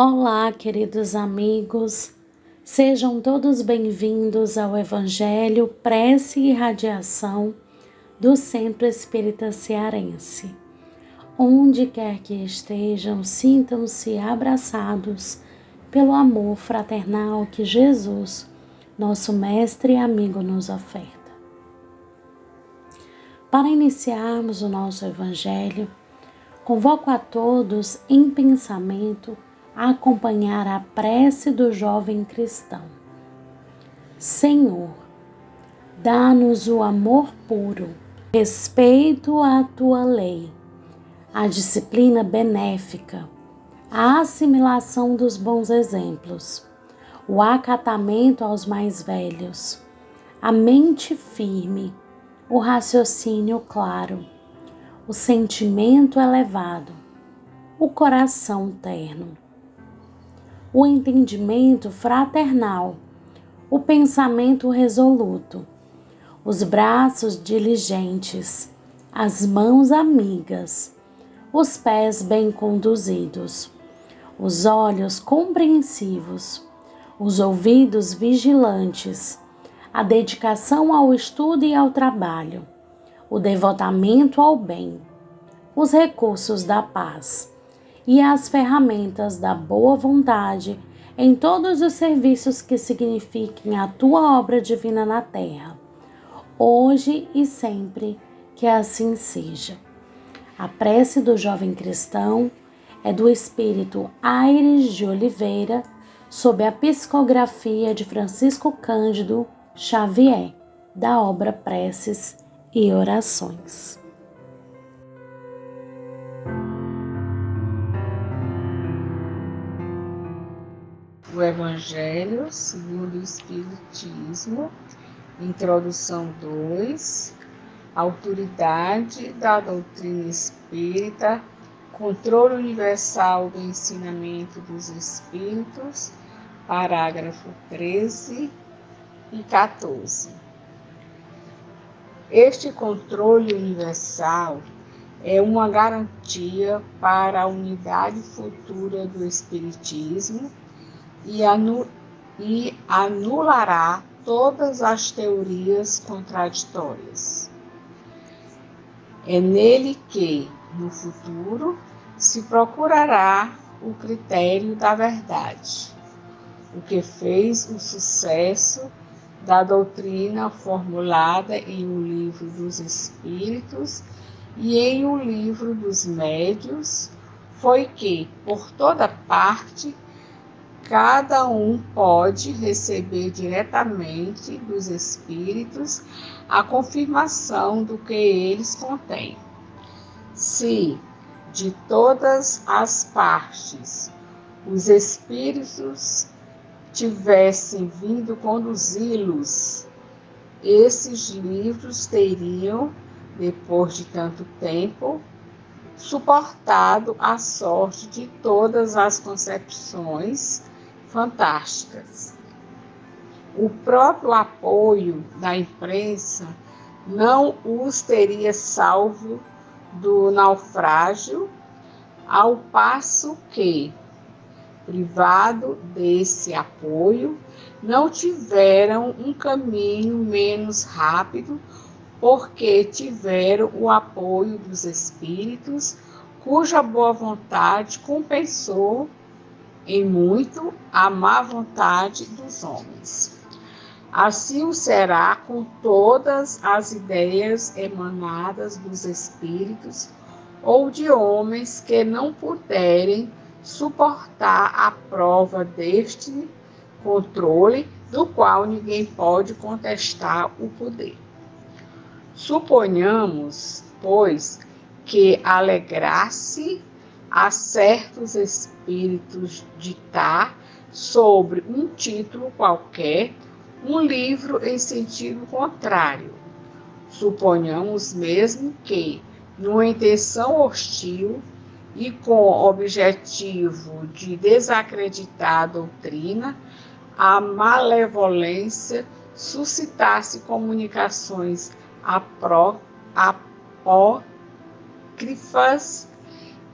Olá, queridos amigos, sejam todos bem-vindos ao Evangelho, Prece e Radiação do Centro Espírita Cearense. Onde quer que estejam, sintam-se abraçados pelo amor fraternal que Jesus, nosso Mestre e amigo, nos oferta. Para iniciarmos o nosso Evangelho, convoco a todos em pensamento a acompanhar a prece do jovem cristão. Senhor, dá-nos o amor puro, respeito à tua lei, a disciplina benéfica, a assimilação dos bons exemplos, o acatamento aos mais velhos, a mente firme, o raciocínio claro, o sentimento elevado, o coração terno, o entendimento fraternal, o pensamento resoluto, os braços diligentes, as mãos amigas, os pés bem conduzidos, os olhos compreensivos, os ouvidos vigilantes, a dedicação ao estudo e ao trabalho, o devotamento ao bem, os recursos da paz e as ferramentas da boa vontade em todos os serviços que signifiquem a tua obra divina na terra, hoje e sempre, que assim seja. A prece do jovem cristão é do espírito Aires de Oliveira, sob a psicografia de Francisco Cândido Xavier, da obra Preces e Orações. O Evangelho segundo o Espiritismo, Introdução 2, Autoridade da doutrina espírita, Controle universal do ensinamento dos espíritos, parágrafo 13 e 14. Este controle universal é uma garantia para a unidade futura do espiritismo e anulará todas as teorias contraditórias. É nele que, no futuro, se procurará o critério da verdade, o que fez o sucesso da doutrina formulada em O Livro dos Espíritos e em O Livro dos Médiuns foi que, por toda parte, cada um pode receber diretamente dos espíritos a confirmação do que eles contêm. Se, de todas as partes, os espíritos tivessem vindo conduzi-los, esses livros teriam, depois de tanto tempo, suportado a sorte de todas as concepções fantásticas. O próprio apoio da imprensa não os teria salvo do naufrágio, ao passo que, privado desse apoio, não tiveram um caminho menos rápido, porque tiveram o apoio dos espíritos, cuja boa vontade compensou em muito a má vontade dos homens. Assim o será com todas as ideias emanadas dos espíritos ou de homens que não puderem suportar a prova deste controle, do qual ninguém pode contestar o poder. Suponhamos, pois, que alegrasse a certos espíritos ditar sobre um título qualquer um livro em sentido contrário. Suponhamos mesmo que, numa intenção hostil e com o objetivo de desacreditar a doutrina, a malevolência suscitasse comunicações apócrifas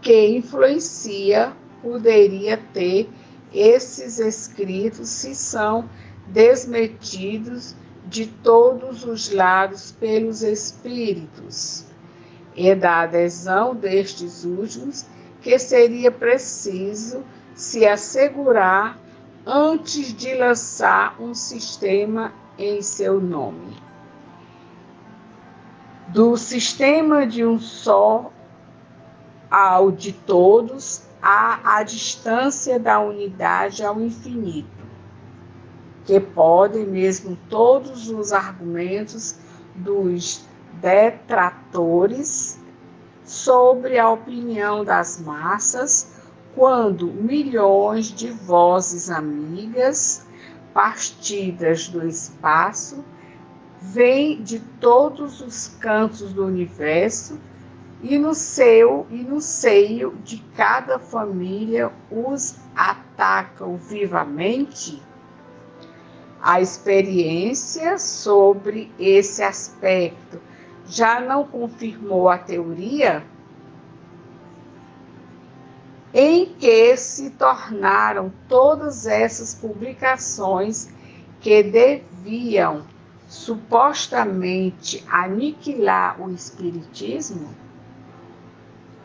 que influencia poderia ter esses escritos se são desmetidos de todos os lados pelos espíritos. É da adesão destes últimos que seria preciso se assegurar antes de lançar um sistema em seu nome. Do sistema de um só ao de todos, há a distância da unidade ao infinito, que podem mesmo todos os argumentos dos detratores sobre a opinião das massas, quando milhões de vozes amigas, partidas do espaço, vêm de todos os cantos do universo e no seio de cada família os atacam vivamente? A experiência sobre esse aspecto já não confirmou a teoria? Em que se tornaram todas essas publicações que deviam supostamente aniquilar o espiritismo?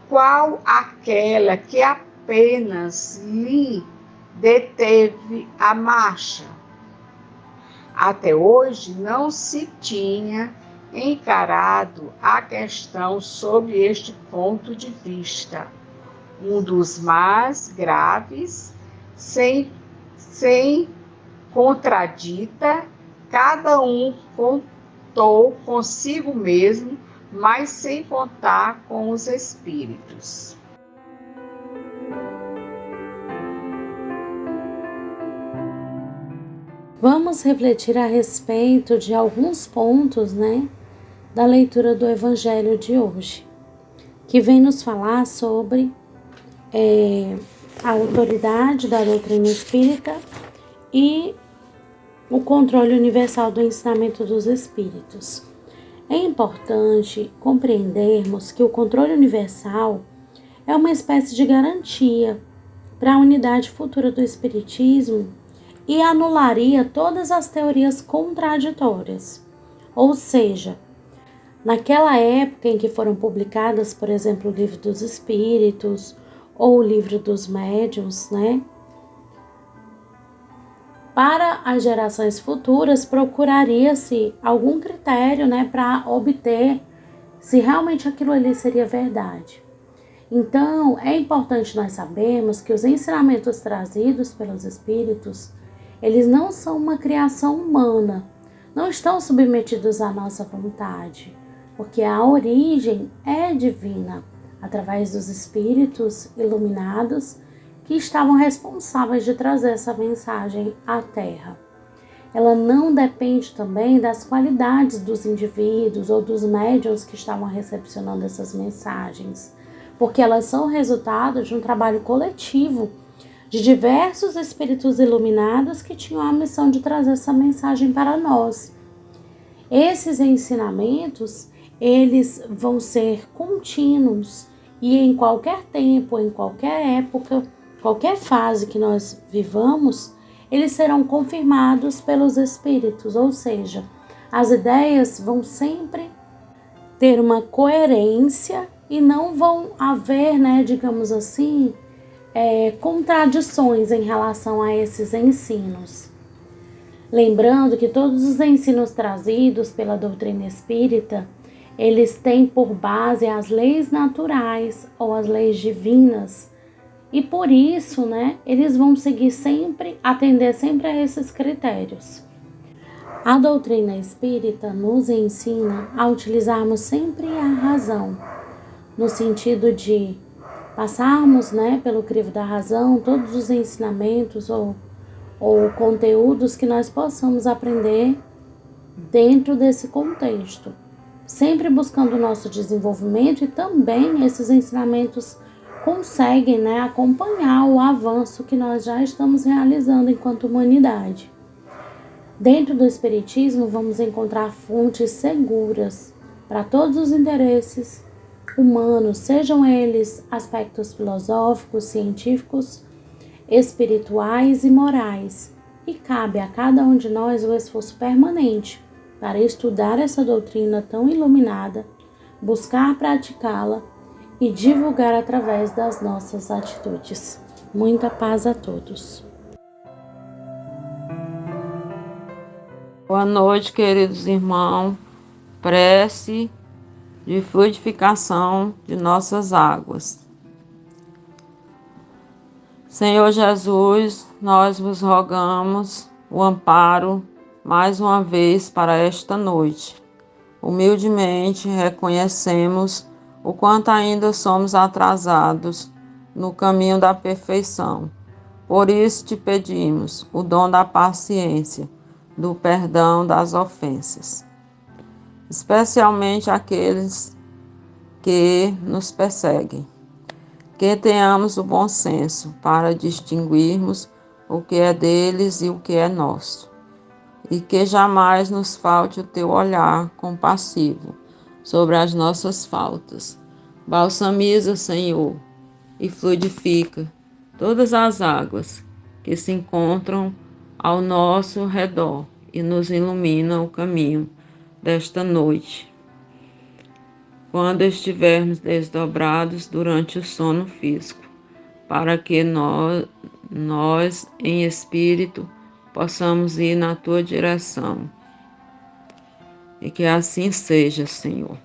Qual aquela que apenas lhe deteve a marcha? Até hoje não se tinha encarado a questão sob este ponto de vista, um dos mais graves, sem contradita, cada um contou consigo mesmo, mas sem contar com os espíritos. Vamos refletir a respeito de alguns pontos, da leitura do Evangelho de hoje, que vem nos falar sobre a autoridade da doutrina espírita e o controle universal do ensinamento dos espíritos. É importante compreendermos que o controle universal é uma espécie de garantia para a unidade futura do espiritismo e anularia todas as teorias contraditórias. Ou seja, naquela época em que foram publicadas, por exemplo, o Livro dos Espíritos ou o Livro dos Médiuns, para as gerações futuras procuraria-se algum critério, para obter se realmente aquilo ali seria verdade. Então, é importante nós sabermos que os ensinamentos trazidos pelos espíritos, eles não são uma criação humana, não estão submetidos à nossa vontade, porque a origem é divina, através dos espíritos iluminados que estavam responsáveis de trazer essa mensagem à Terra. Ela não depende também das qualidades dos indivíduos ou dos médiuns que estavam recepcionando essas mensagens, porque elas são resultado de um trabalho coletivo de diversos espíritos iluminados que tinham a missão de trazer essa mensagem para nós. Esses ensinamentos, eles vão ser contínuos e em qualquer tempo, em qualquer época, qualquer fase que nós vivamos, eles serão confirmados pelos espíritos, ou seja, as ideias vão sempre ter uma coerência e não vão haver, digamos assim, contradições em relação a esses ensinos. Lembrando que todos os ensinos trazidos pela doutrina espírita, eles têm por base as leis naturais ou as leis divinas, e por isso, eles vão seguir sempre, atender sempre a esses critérios. A doutrina espírita nos ensina a utilizarmos sempre a razão, no sentido de passarmos, pelo crivo da razão, todos os ensinamentos ou conteúdos que nós possamos aprender dentro desse contexto, sempre buscando o nosso desenvolvimento, e também esses ensinamentos conseguem acompanhar o avanço que nós já estamos realizando enquanto humanidade. Dentro do Espiritismo, vamos encontrar fontes seguras para todos os interesses humanos, sejam eles aspectos filosóficos, científicos, espirituais e morais. E cabe a cada um de nós o esforço permanente para estudar essa doutrina tão iluminada, buscar praticá-la e divulgar através das nossas atitudes. Muita paz a todos. Boa noite, queridos irmãos. Prece de fluidificação de nossas águas. Senhor Jesus, nós vos rogamos o amparo mais uma vez para esta noite. Humildemente reconhecemos o quanto ainda somos atrasados no caminho da perfeição. Por isso te pedimos o dom da paciência, do perdão das ofensas, especialmente aqueles que nos perseguem. Que tenhamos o bom senso para distinguirmos o que é deles e o que é nosso, e que jamais nos falte o teu olhar compassivo sobre as nossas faltas. Balsamiza, Senhor, e fluidifica todas as águas que se encontram ao nosso redor e nos ilumina o caminho desta noite, quando estivermos desdobrados durante o sono físico, para que nós em espírito possamos ir na tua direção. E que assim seja, Senhor.